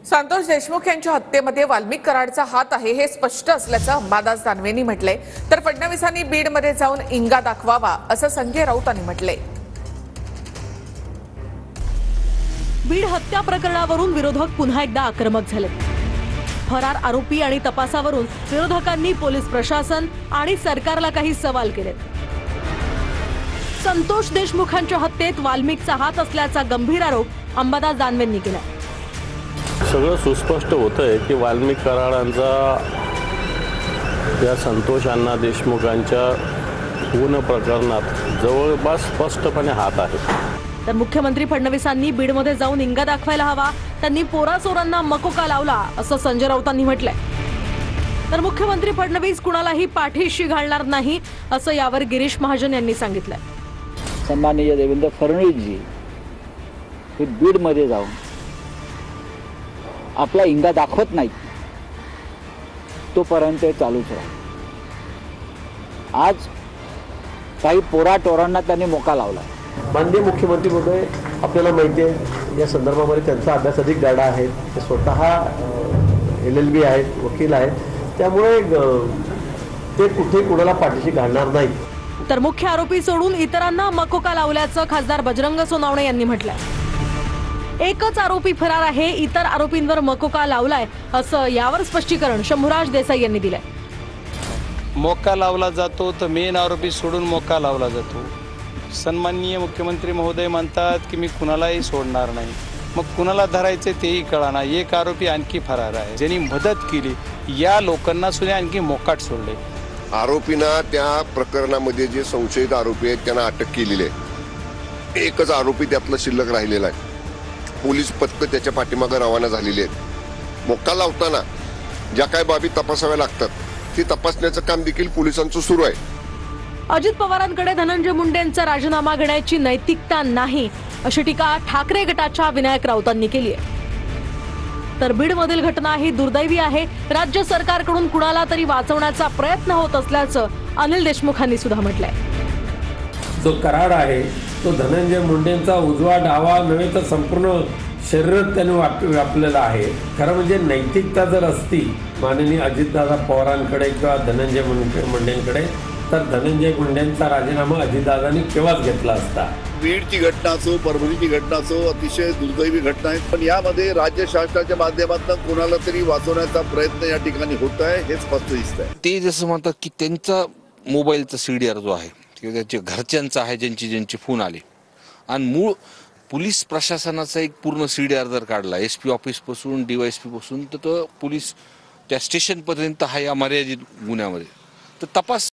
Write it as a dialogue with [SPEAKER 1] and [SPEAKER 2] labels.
[SPEAKER 1] संतोष देशमुख यांच्या हत्येमध्ये वाल्मिक कराडचा हात आहे हे स्पष्ट असल्याचं अंबादास दानवेंनी म्हटलंय, तर फडणवीसांनी बीडमध्ये जाऊन इंगा दाखवावा असं संजय राऊतांनी म्हटलंय.
[SPEAKER 2] बीड हत्या प्रकरणावरून विरोधक पुन्हा एकदा आक्रमक झाले. फरार आरोपी आणि तपासावरून विरोधकांनी पोलीस प्रशासन आणि सरकारला काही सवाल केले. संतोष देशमुखांच्या हत्येत वाल्मिकचा हात असल्याचा गंभीर आरोप अंबादास दानवेंनी केला.
[SPEAKER 3] सगळं सुस्पष्ट होतंय की वाल्मिक कराडांचा या संतोष अण्णा देशमुखांच्या खून प्रकरणात जवळपास स्पष्टपणे हात आहे.
[SPEAKER 2] तर मुख्यमंत्री फडणवीसांनी बीडमध्ये जाऊन इंगा दाखवायला हवा, त्यांनी पोरासोरांना मकोका लावला असं संजय राऊतांनी म्हटलंय. तर मुख्यमंत्री फडणवीस कुणालाही पाठीशी घालणार नाही असं यावर गिरीश महाजन यांनी सांगितलंय.
[SPEAKER 4] सन्माननीय देवेंद्र फडणवीसजी हे बीडमध्ये जाऊन आपला इंगा दाखवत नाहीत तोपर्यंत चालूच राहील. आज काही पोराटोरांना त्यांनी मोका लावला.
[SPEAKER 5] माननीय मुख्यमंत्री महोदय, आपल्याला माहिती आहे या संदर्भामध्ये त्यांचा अभ्यास अधिक गाढा आहे. ते स्वतः LLB आहेत, वकील आहेत, त्यामुळे ते कुठे कुणाला पाठीशी घालणार नाहीत.
[SPEAKER 2] तर मुख्य आरोपी सोडून इतरांना मकोका लावल्याचं खासदार बजरंग सोनावणे यांनी म्हटलंय. एकच आरोपी फरार आहे, इतर आरोपींवर मकोका लावलाय असं यावर स्पष्टीकरण शंभूराज देसाई यांनी दिलंय.
[SPEAKER 6] मोका लावला जातो तर मेन आरोपी सोडून मोका लावला जातो. सन्माननीय मुख्यमंत्री महोदय म्हणतात की मी कुणालाही सोडणार नाही, मग कुणाला धरायचे तेही कळाना. एक आरोपी आणखी फरार आहे, ज्यांनी मदत केली या लोकांना सुद्धा आणखी मोकाट सोडले.
[SPEAKER 7] आरोपींना त्या प्रकरणामध्ये जे संशयित आरोपी आहेत त्यांना अटक केलेली आहे. एकच आरोपी त्यातला शिल्लक राहिलेला आहे. पोलीस पथकं त्याच्या पाठीमागे रवाना झालेली आहेत. मोका लावताना ज्या काही बाबी तपासाव्या लागतात ती तपासण्याचं काम देखील पोलिसांचं सुरू आहे.
[SPEAKER 2] अजित पवारांकडे धनंजय मुंडेंचा राजीनामा घेण्याची नैतिकता नाही अशी टीका ठाकरे गटाच्या विनायक राऊतांनी केली आहे. तर बीडमधील घटना ही दुर्दैवी आहे. राज्य सरकारकडून कुणाला तरी वाचवण्याचा प्रयत्न होत असल्याचं अनिल देशमुखांनी सुद्धा म्हटलंय.
[SPEAKER 8] जो कराड आहे तो धनंजय मुंडेंचा उजवा डावा नव्हे तर संपूर्ण शरीरात त्याने व्यापलेला आहे. खरं म्हणजे नैतिकता जर असती माननीय अजितदादा पवारांकडे किंवा धनंजय मुंडेंकडे, तर धनंजय मुंडेंचा राजीनामा अजितदादांनी केव्हाच घेतला असता.
[SPEAKER 9] बीडची घटना असो, परभणीची घटना असो, अतिशय दुर्दैवी घटना आहे. पण यामध्ये राज्य शासनाच्या माध्यमातून कोणाला तरी वाचवण्याचा प्रयत्न या ठिकाणी होत आहे हे स्पष्ट दिसत आहे.
[SPEAKER 10] ते जसं म्हणतात की त्यांचा मोबाईलचा CDR जो आहे किंवा त्याच्या घरच्यांचा आहे, ज्यांची फोन आले, आणि मूळ पोलीस प्रशासनाचा एक पूर्ण CDR जर काढला SP ऑफिसपासून DYSP पासून, तर तो पोलीस त्या स्टेशनपर्यंत हा या मर्यादित गुन्ह्यामध्ये तर तपास